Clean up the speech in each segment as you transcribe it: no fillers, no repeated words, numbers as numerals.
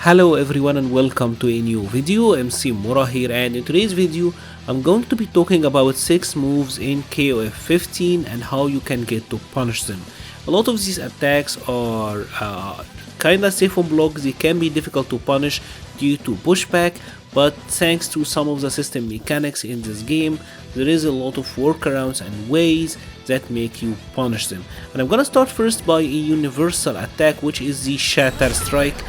Hello everyone and welcome to a new video. MC-Mura here, and in today's video I'm going to be talking about 6 moves in KOF 15 and how you can get to punish them. A lot of these attacks are kinda safe on block. They can be difficult to punish due to pushback, but thanks to some of the system mechanics in this game, there is a lot of workarounds and ways that make you punish them. And I'm gonna start first by a universal attack, which is the Shatter Strike.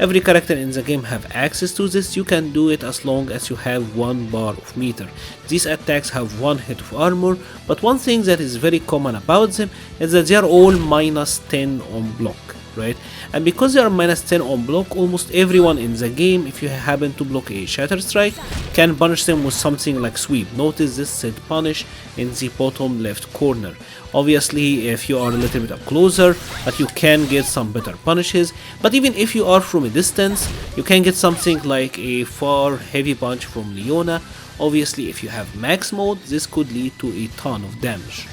Every character in the game have access to this. You can do it as long as you have 1 bar of meter. These attacks have 1 hit of armor, but one thing that is very common about them is that they are all minus 10 on block, right? And because they are minus 10 on block, almost everyone in the game, if you happen to block a Shatter Strike, can punish them with something like sweep. Notice this said punish in the bottom left corner. Obviously, if you are a little bit up closer, but you can get some better punishes. But even if you are from a distance, you can get something like a far heavy punch from Leona. Obviously, if you have max mode, this could lead to a ton of damage.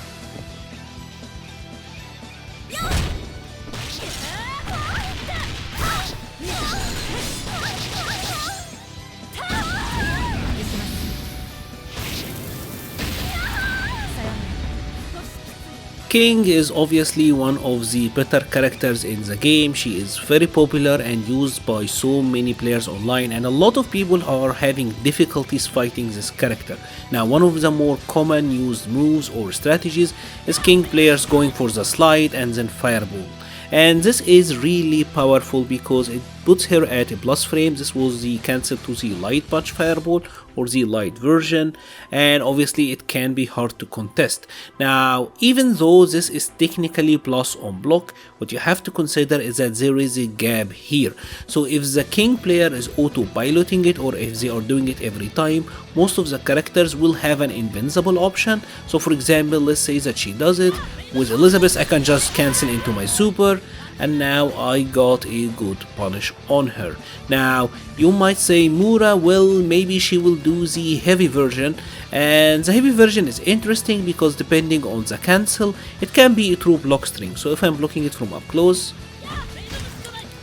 King is obviously one of the better characters in the game. She is very popular and used by so many players online, and a lot of people are having difficulties fighting this character. Now, one of the more common used moves or strategies is King players going for the slide and then fireball. And this is really powerful because it puts her at a plus frame. This was the cancel to the light punch fireball or the light version, and obviously it can be hard to contest. Now, even though this is technically plus on block, what you have to consider is that there is a gap here. So if the King player is auto-piloting it, or if they are doing it every time, most of the characters will have an invincible option. So for example, let's say that she does it with Elizabeth, I can just cancel into my super, and now I got a good punish on her. Now, you might say, Mura, well, maybe she will do the heavy version, and the heavy version is interesting because depending on the cancel, it can be a true block string. So if I'm blocking it from up close,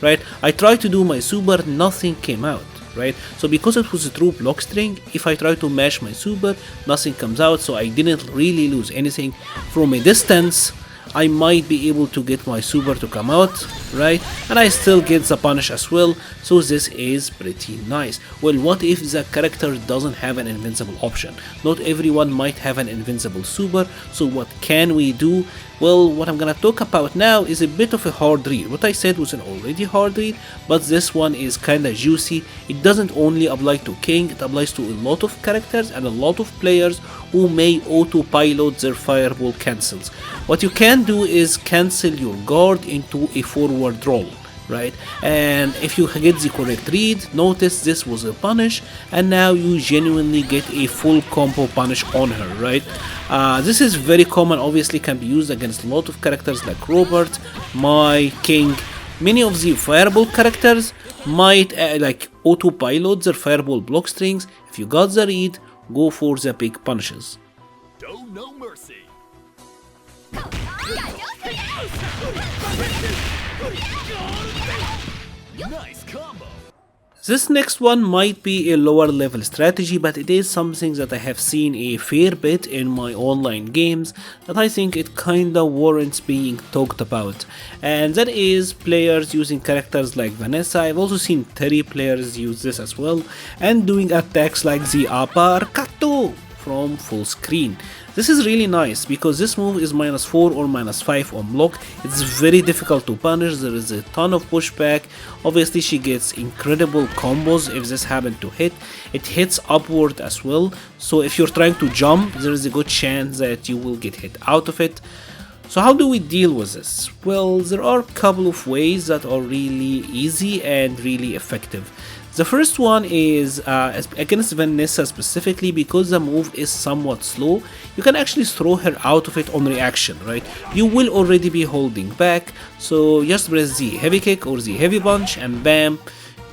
right, I tried to do my super, nothing came out, right? So because it was a true block string, if I try to mash my super, nothing comes out, so I didn't really lose anything. From a distance, I might be able to get my super to come out, right? And I still get the punish as well, so this is pretty nice. Well, what if the character doesn't have an invincible option? Not everyone might have an invincible super, so what can we do? Well, what I'm gonna talk about now is a bit of a hard read. What I said was an already hard read, but this one is kinda juicy. It doesn't only apply to King, it applies to a lot of characters and a lot of players who may auto-pilot their fireball cancels. What you can do is cancel your guard into a forward roll, right? And if you get the correct read, notice this was a punish, and now you genuinely get a full combo punish on her, right? This is very common, obviously can be used against a lot of characters like Robert, Mai, King. Many of the fireball characters might like auto-pilot their fireball block strings. If you got the read, go for the big punishes. Show no mercy. Nice combo. This next one might be a lower level strategy, but it is something that I have seen a fair bit in my online games that I think it kinda warrants being talked about. And that is players using characters like Vanessa. I've also seen Terry players use this as well, and doing attacks like the Aparkato from full screen. This is really nice because this move is minus 4 or minus 5 on block. It's very difficult to punish, there is a ton of pushback. Obviously she gets incredible combos if this happened to hit. It hits upward as well, so if you're trying to jump, there is a good chance that you will get hit out of it. So how do we deal with this? Well, there are a couple of ways that are really easy and really effective. The first one is against Vanessa specifically, because the move is somewhat slow, you can actually throw her out of it on reaction, right? You will already be holding back, so just press the heavy kick or the heavy punch and bam,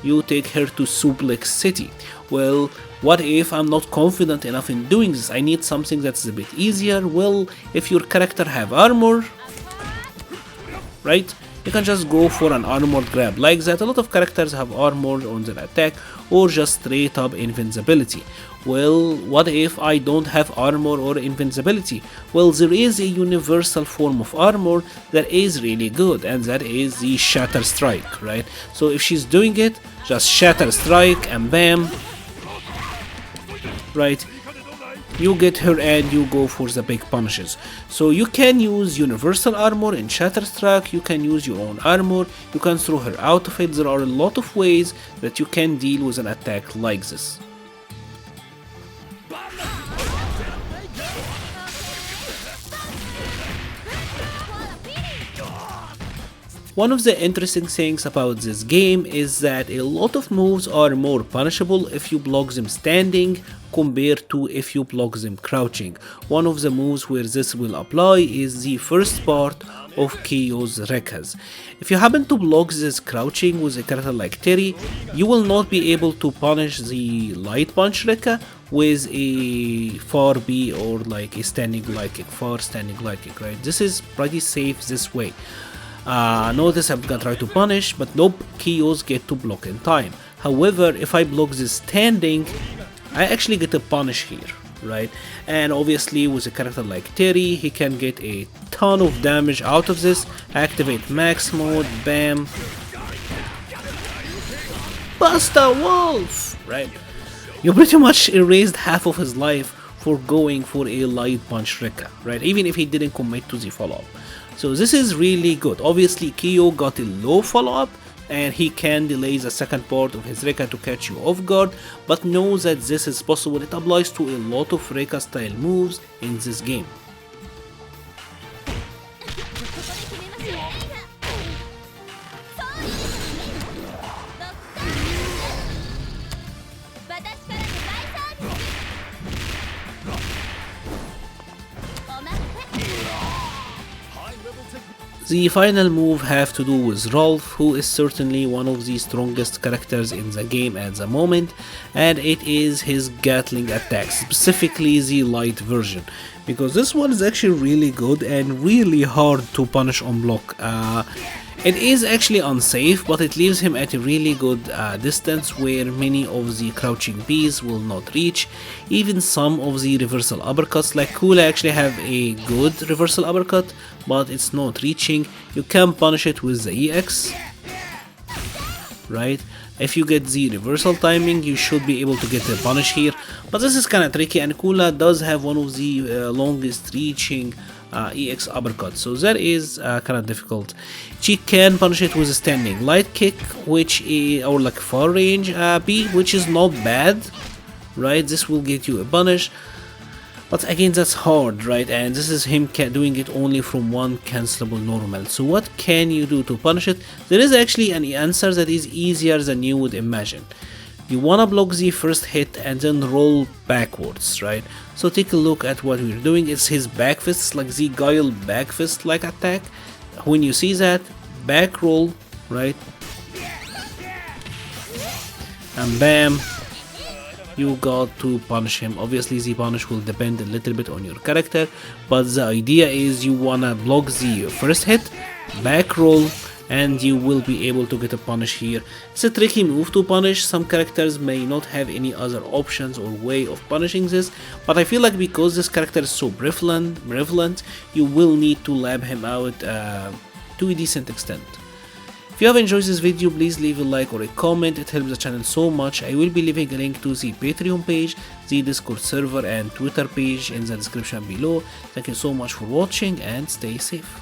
you take her to Suplex City. Well, what if I'm not confident enough in doing this? I need something that's a bit easier. Well, if your character have armor, right, you can just go for an armored grab like that. A lot of characters have armor on their attack or just straight up invincibility. Well, what if I don't have armor or invincibility? Well, there is a universal form of armor that is really good, and that is the Shatter Strike, right? So if she's doing it, just Shatter Strike and bam, right? You get her and you go for the big punishes. So you can use universal armor in Shatter Strike, you can use your own armor, you can throw her out of it. There are a lot of ways that you can deal with an attack like this. One of the interesting things about this game is that a lot of moves are more punishable if you block them standing compared to if you block them crouching. One of the moves where this will apply is the first part of KO's Rekkas. If you happen to block this crouching with a character like Terry, you will not be able to punish the light punch Rekka with a far B or like a standing light kick, far standing light kick, right? This is pretty safe this way. Notice I'm gonna try to punish, but nope, KOs get to block in time. However, if I block this standing, I actually get a punish here, right? And obviously with a character like Terry, he can get a ton of damage out of this. Activate max mode, bam. Buster Wolf, right? You pretty much erased half of his life for going for a light punch Rekka, right? Even if he didn't commit to the follow-up. So this is really good. Obviously KO got a low follow-up and he can delay the second part of his Rekka to catch you off guard, but know that this is possible. It applies to a lot of Rekka style moves in this game. The final move have to do with Rolf, who is certainly one of the strongest characters in the game at the moment, and it is his Gatling Attack, specifically the light version, because this one is actually really good and really hard to punish on block. It is actually unsafe, but it leaves him at a really good distance where many of the crouching Bs will not reach. Even some of the reversal uppercuts, like Kula actually have a good reversal uppercut, but it's not reaching. You can punish it with the EX, right? If you get the reversal timing, you should be able to get a punish here, but this is kinda tricky, and Kula does have one of the longest reaching EX uppercut, so that is kind of difficult. She can punish it with a standing light kick, which is, or like far range B, which is not bad, right? This will get you a punish, but again that's hard, right? And this is him doing it only from one cancelable normal. So what can you do to punish it? There is actually an answer that is easier than you would imagine. You wanna block the first hit and then roll backwards, right? So take a look at what we're doing. It's his back fist, like the Guile back fist like attack. When you see that, back roll, right? And bam, you got to punish him. Obviously the punish will depend a little bit on your character, but the idea is you wanna block the first hit, back roll, and you will be able to get a punish here. It's a tricky move to punish. Some characters may not have any other options or way of punishing this, but I feel like because this character is so prevalent, you will need to lab him out to a decent extent. If you have enjoyed this video, please leave a like or a comment, it helps the channel so much. I will be leaving a link to the Patreon page, the Discord server and Twitter page in the description below. Thank you so much for watching and stay safe.